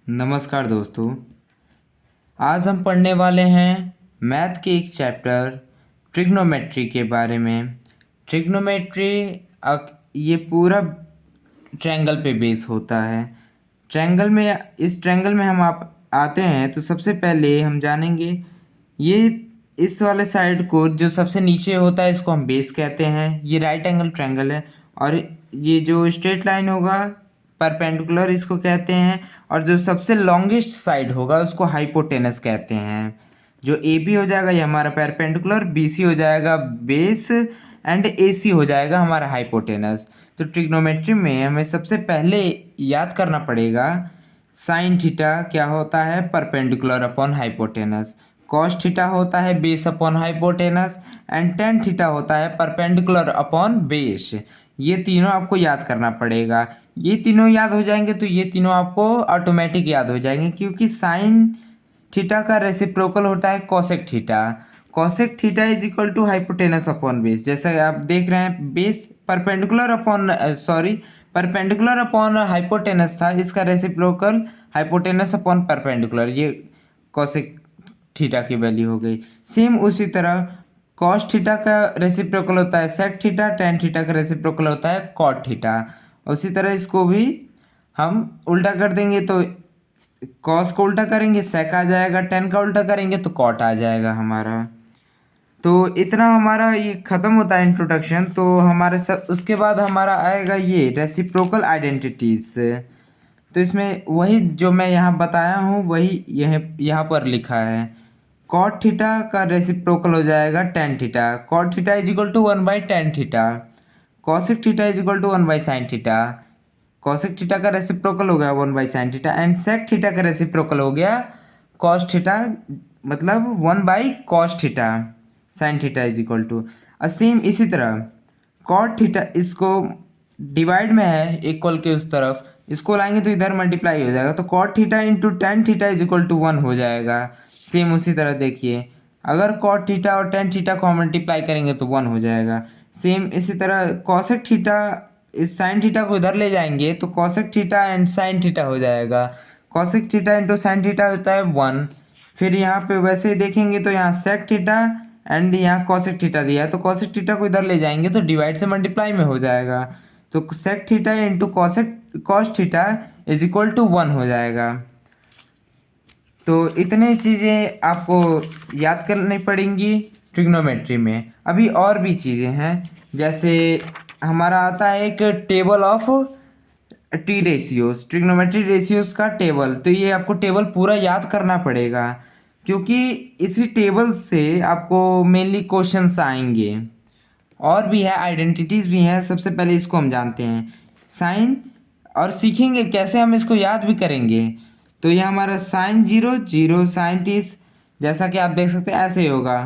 नमस्कार दोस्तों। आज हम पढ़ने वाले हैं मैथ के एक चैप्टर ट्रिग्नोमेट्री के बारे में। ट्रिग्नोमेट्री ये पूरा ट्रायंगल पे बेस होता है। इस ट्रायंगल में हम आप आते हैं तो सबसे पहले हम जानेंगे ये इस वाले साइड को जो सबसे नीचे होता है इसको हम बेस कहते हैं। ये राइट एंगल ट्रायंगल है और ये जो स्ट्रेट लाइन होगा परपेंडिकुलर इसको कहते हैं, और जो सबसे लॉन्गेस्ट साइड होगा उसको हाइपोटेनस कहते हैं। जो ए बी हो जाएगा ये हमारा परपेंडिकुलर, बी सी हो जाएगा बेस एंड ए सी हो जाएगा हमारा हाइपोटेनस। तो ट्रिग्नोमेट्री में हमें सबसे पहले याद करना पड़ेगा साइन थीटा क्या होता है, perpendicular upon hypotenuse. Cos theta होता है base upon hypotenuse and tan theta होता है परपेंडिकुलर अपॉन बेस। ये तीनों आपको याद करना पड़ेगा। ये तीनों याद हो जाएंगे तो ये तीनों आपको ऑटोमेटिक याद हो जाएंगे, क्योंकि साइन थीटा का रेसिप्रोकल होता है cosec theta. Cosec theta is equal to hypotenuse upon base. जैसा आप देख रहे हैं बेस परपेंडिकुलर अपॉन हाइपोटेनस था, इसका रेसिप्रोकल हाइपोटेनस अपॉन परपेंडिकुलर, ये कॉसेक थीटा की वैल्यू हो गई। सेम उसी तरह कॉस थीटा का रेसिप्रोकल होता है सेक थीटा, टेन थीटा का रेसिप्रोकल होता है कॉट थीटा। उसी तरह इसको भी हम उल्टा कर देंगे तो कॉस को उल्टा करेंगे सेक आ जाएगा, टेन का उल्टा करेंगे तो कॉट आ जाएगा हमारा। तो इतना हमारा ये ख़त्म होता है इंट्रोडक्शन। तो हमारे सब उसके बाद हमारा आएगा ये रेसिप्रोकल आइडेंटिटीज। तो इसमें वही जो मैं यहाँ बताया हूँ वही यहाँ पर लिखा है। कॉट थीटा का रेसिप्रोकल हो जाएगा tan theta. Cot theta is equal to one by tan theta. Cosec theta is equal to one by sine theta. Cosec theta का रेसिप्रोकल हो गया one by sine theta and sec theta का reciprocal हो गया cos theta, मतलब one by cos theta. Sine theta is equal to same इसी तरह cot theta, इसको डिवाइड में है इक्वल के उस तरफ, इसको लाएंगे तो इधर मल्टीप्लाई हो जाएगा, तो cot theta into tan theta is equal to one हो जाएगा। सेम उसी तरह देखिए अगर कॉट थीटा और टेन थीटा को हम मल्टीप्लाई करेंगे तो वन हो जाएगा। सेम इसी तरह कॉसेक थीटा, इस साइन थीटा को इधर ले जाएंगे तो cosec theta and sine theta हो जाएगा। Cosec theta into sine theta होता है वन। फिर यहाँ पे वैसे ही देखेंगे तो यहाँ सेक थीटा एंड यहाँ कॉसेक थीटा दिया है, तो कॉसेक थीटा को इधर ले जाएंगे तो डिवाइड से मल्टीप्लाई में हो जाएगा। तो sec theta into cos theta is equal to one हो जाएगा। तो इतने चीज़ें आपको याद करनी पड़ेंगी ट्रिग्नोमेट्री में। अभी और भी चीज़ें हैं, जैसे हमारा आता है एक table of T ratios, trigonometry ratios का टेबल। तो ये आपको टेबल पूरा याद करना पड़ेगा, क्योंकि इसी टेबल से आपको मेनली क्वेश्चंस आएंगे। और भी है आइडेंटिटीज़ भी हैं। सबसे पहले इसको हम जानते हैं साइन, और सीखेंगे कैसे हम इसको याद भी करेंगे। तो ये हमारा साइन जीरो जीरो साइन 30, जैसा कि आप देख सकते हैं ऐसे ही होगा।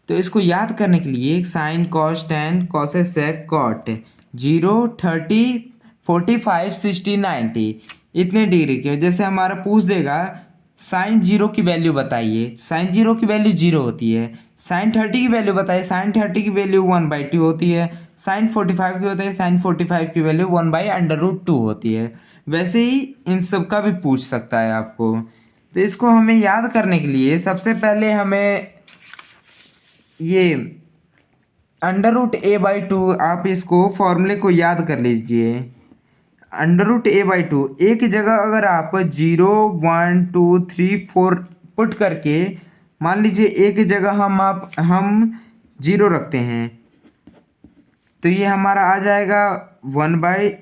तो इसको याद करने के लिए sine cos tan cosec sec cot, zero 30 45 60 90 इतने डिग्री के। जैसे हमारा पूछ देगा साइन जीरो की वैल्यू बताइए, साइन जीरो की वैल्यू जीरो होती है। साइन 30 की वैल्यू बताइए, साइन 30 की वैल्यू वन बाई टू होती है। साइन 45 की होती है, साइन 45 की value one by under root two होती है। वैसे ही इन सब का भी पूछ सकता है आपको। तो इसको हमें याद करने के लिए सबसे पहले हमें ये under root A by two, आप इसको फॉर्मूले को याद कर लीजिए। Under root A by two, एक जगह अगर आप zero one two three four put करके मान लीजिए एक जगह हम जीरो रखते हैं, तो ये हमारा आ जाएगा वन बाई,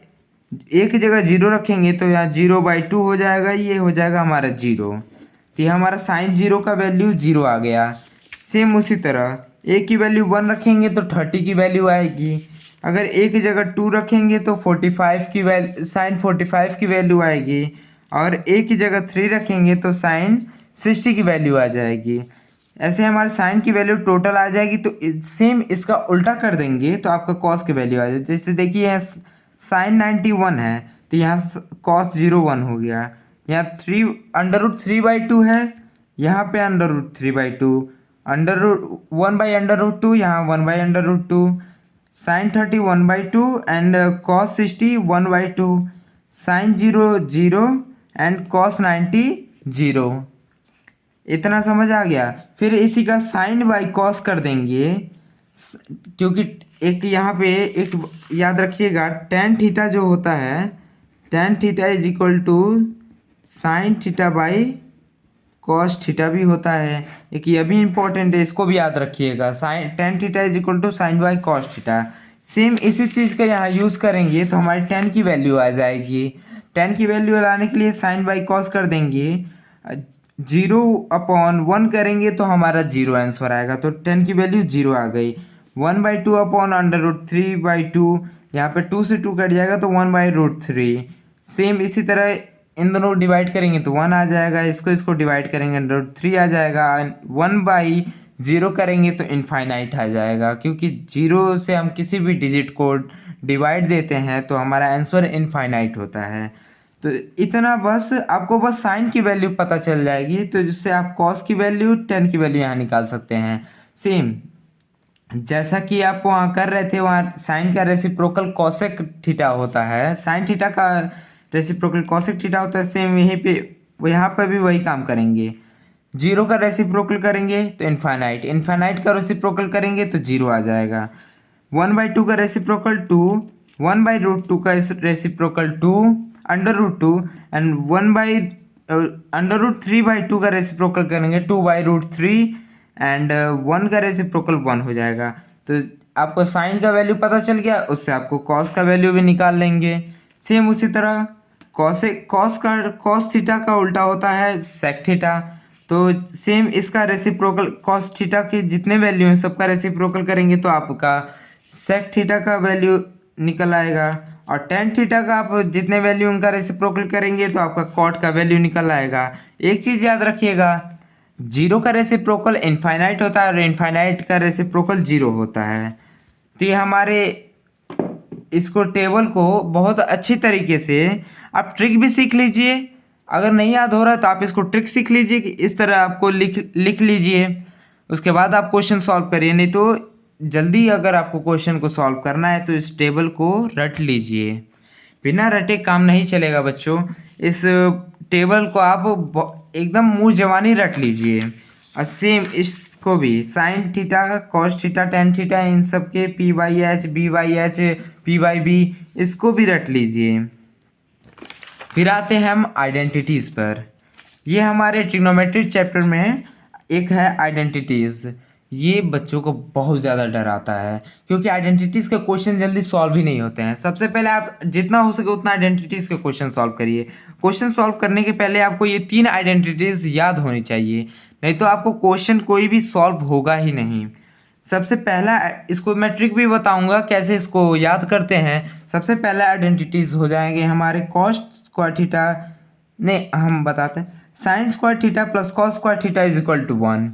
एक जगह जीरो रखेंगे तो यहाँ जीरो बाई टू हो जाएगा, ये हो जाएगा हमारा जीरो। तो ये हमारा साइन जीरो का वैल्यू जीरो आ गया। सेम उसी तरह ए की वैल्यू वन रखेंगे तो 30 की वैल्यू आएगी। अगर एक जगह टू रखेंगे तो 45 की वैल्यू, साइन 45 की वैल्यू आएगी। और ए की जगह थ्री रखेंगे तो साइन 60 की वैल्यू आ जाएगी। ऐसे हमारे साइन की वैल्यू टोटल आ जाएगी। तो सेम इसका उल्टा कर देंगे तो आपका कॉस की वैल्यू आ जाएगी। जैसे देखिए यहाँ साइन 91 है तो यहाँ कॉस 01 हो गया। यहाँ three under root three by two है, यहाँ पे under root three by two, under root one by under root two, यहाँ one by under root two, sine 30 one by two and cos 60 one by two, sine zero zero and cos 90 0। इतना समझ आ गया। फिर इसी का sign by cos कर देंगे, क्योंकि एक यहाँ पे एक याद रखिएगा, टेन थीटा जो होता है, tan theta is equal to sine theta by cos theta भी होता है। एक ये भी इंपॉर्टेंट है, इसको भी याद रखिएगा। Sine tan theta is equal to sine by cos theta. Same इसी चीज़ का यहाँ यूज़ करेंगे तो हमारी टेन की वैल्यू आ जाएगी। टेन की वैल्यू लाने के लिए साइन बाई कॉस कर देंगे, 0/1 करेंगे तो हमारा 0 आंसर आएगा। तो टेन की वैल्यू 0 आ गई। 1/2/√3/2, यहाँ पे 2 से 2 कट जाएगा तो 1/√3। सेम इसी तरह इन दोनों को डिवाइड करेंगे तो 1 आ जाएगा, इसको डिवाइड करेंगे √3 आ जाएगा। 1/0 करेंगे तो इनफाइनाइट आ जाएगा, क्योंकि 0 से हम किसी भी डिजिट को डिवाइड देते हैं तो हमारा आंसर इनफाइनाइट होता है। तो इतना बस, आपको बस साइन की वैल्यू पता चल जाएगी, तो जिससे आप कॉस की वैल्यू, टेन की वैल्यू यहाँ निकाल सकते हैं। सेम जैसा कि आप वहाँ कर रहे थे, वहाँ साइन का रेसिप्रोकल कॉसेक थीटा होता है, साइन थीटा का रेसिप्रोकल कॉसेक थीटा होता है। सेम यहीं पे, यहाँ पर भी वही काम करेंगे। 0 का रेसिप्रोकल करेंगे तो इनफाइनाइट, इनफाइनाइट का रेसिप्रोकल करेंगे तो 0 आ जाएगा। 1/2 का रेसिप्रोकल 2, 1/√2 का रेसिप्रोकल 2 √2, एंड 1/√3/2 का रेसिप्रोकल करेंगे 2/√3, एंड 1 का रेसिप्रोकल 1 हो जाएगा। तो आपको साइन का वैल्यू पता चल गया, उससे आपको कॉस का वैल्यू भी निकाल लेंगे। सेम उसी तरह कॉस थीटा का उल्टा होता है सेक थीटा। तो सेम इसका रेसिप्रोकल, कॉस थीटा के जितने वैल्यू हैं सबका रेसिप्रोकल करेंगे तो आपका सेक थीटा का वैल्यू निकल आएगा, और टेन थीटा का आप जितने वैल्यू उनका रेसिप्रोकल करेंगे तो आपका कॉट का वैल्यू निकल आएगा। एक चीज़ याद रखिएगा, 0 का रेसिप्रोकल इनफाइनाइट होता है और इनफाइनाइट का रेसिप्रोकल 0 होता है। तो ये हमारे इसको टेबल को बहुत अच्छी तरीके से आप ट्रिक भी सीख लीजिए। अगर नहीं याद हो रहा तो आप इसको ट्रिक सीख लीजिए कि इस तरह आपको लिख लीजिए, उसके बाद आप क्वेश्चन सॉल्व करिए। नहीं तो जल्दी अगर आपको क्वेश्चन को सॉल्व करना है तो इस टेबल को रट लीजिए। बिना रटे काम नहीं चलेगा बच्चों। इस टेबल को आप एकदम मुँह जवानी रट लीजिए। और सेम इसको भी sine theta, cos theta, tan theta, इन सब के P/H, B/H, P/B, इसको भी रट लीजिए। फिर आते हैं हम आइडेंटिटीज़ पर। ये हमारे ट्रिग्नोमेट्री चैप्टर में एक है आइडेंटिटीज़। ये बच्चों को बहुत ज़्यादा डराता है, क्योंकि आइडेंटिटीज़ के क्वेश्चन जल्दी सॉल्व ही नहीं होते हैं। सबसे पहले आप जितना हो सके उतना आइडेंटिटीज़ के क्वेश्चन सॉल्व करिए। क्वेश्चन सॉल्व करने के पहले आपको ये 3 आइडेंटिटीज़ याद होनी चाहिए, नहीं तो आपको क्वेश्चन कोई भी सॉल्व होगा ही नहीं। सबसे पहला, इसको मैं ट्रिक भी बताऊंगा कैसे इसको याद करते हैं। सबसे पहला आइडेंटिटीज़ हो जाएंगे हमारे कॉस स्क्वायर थीटा, नहीं हम बताते हैं, sine square theta plus cos square theta is equal to 1।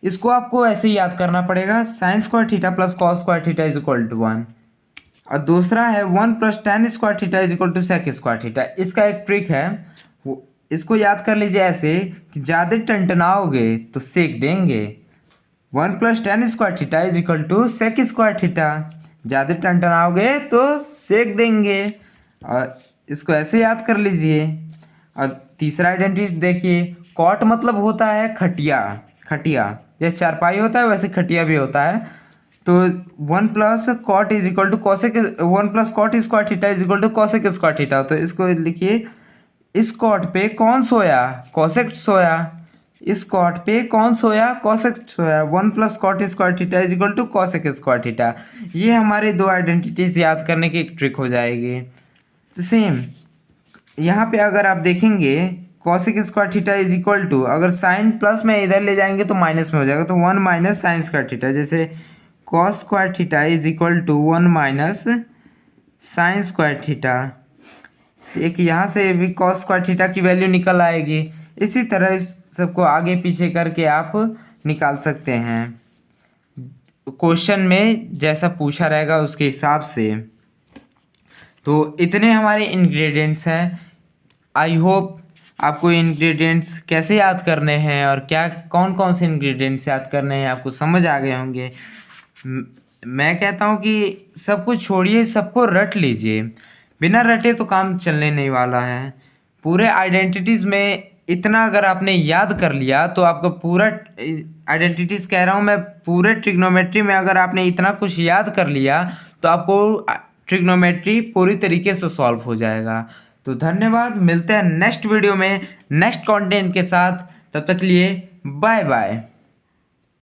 इसको आपको ऐसे ही याद करना पड़ेगा, sine square theta plus cos square theta is equal to 1। और दूसरा है 1 + tan square theta is equal to sec square theta. इसका एक ट्रिक है, इसको याद कर लीजिए ऐसे कि ज़्यादा टनटनाओगे तो सेक देंगे। 1 + tan square theta is equal to sec square theta. ज़्यादा टनटनाओगे तो सेक देंगे, और इसको ऐसे याद कर लीजिए। और तीसरा आइडेंटिटी देखिए, कॉट मतलब होता है खटिया। खटिया जैसे चारपाई होता है वैसे खटिया भी होता है। तो 1 + cot is equal to cosec, 1 + cot square theta is equal to cosec square theta. तो इसको लिखिए, इस कॉट पे कौन सोया? कॉसेक सोया। इस कॉट पे कौन सोया? कॉसेक सोया। 1 + cot square theta is equal to cosec square theta. ये हमारे 2 आइडेंटिटीज याद करने की एक ट्रिक हो जाएगी। तो सेम यहाँ पे अगर आप देखेंगे, cosec square theta is equal to, अगर साइन प्लस में इधर ले जाएंगे तो माइनस में हो जाएगा, तो 1 - साइन स्क्वायर थीटा। जैसे cos square theta is equal to 1 - sine square theta. एक यहाँ से भी कॉस स्क्वायर थीटा की वैल्यू निकल आएगी। इसी तरह इस सबको आगे पीछे करके आप निकाल सकते हैं, क्वेश्चन में जैसा पूछा रहेगा उसके हिसाब से। तो इतने हमारे इंग्रेडिएंट्स हैं। आई होप आपको इंग्रेडिएंट्स कैसे याद करने हैं और क्या कौन कौन से इंग्रेडिएंट्स याद करने हैं आपको समझ आ गए होंगे। मैं कहता हूँ कि सब कुछ छोड़िए, सबको रट लीजिए। बिना रटे तो काम चलने नहीं वाला है। पूरे आइडेंटिटीज़ में इतना अगर आपने याद कर लिया तो आपका पूरा आइडेंटिटीज़ कह रहा हूँ मैं, पूरे ट्रिग्नोमेट्री में अगर आपने इतना कुछ याद कर लिया तो आपको ट्रिग्नोमेट्री पूरी तरीके से सॉल्व हो जाएगा। तो धन्यवाद, मिलते हैं नेक्स्ट वीडियो में नेक्स्ट कंटेंट के साथ। तब तक के लिए बाय बाय।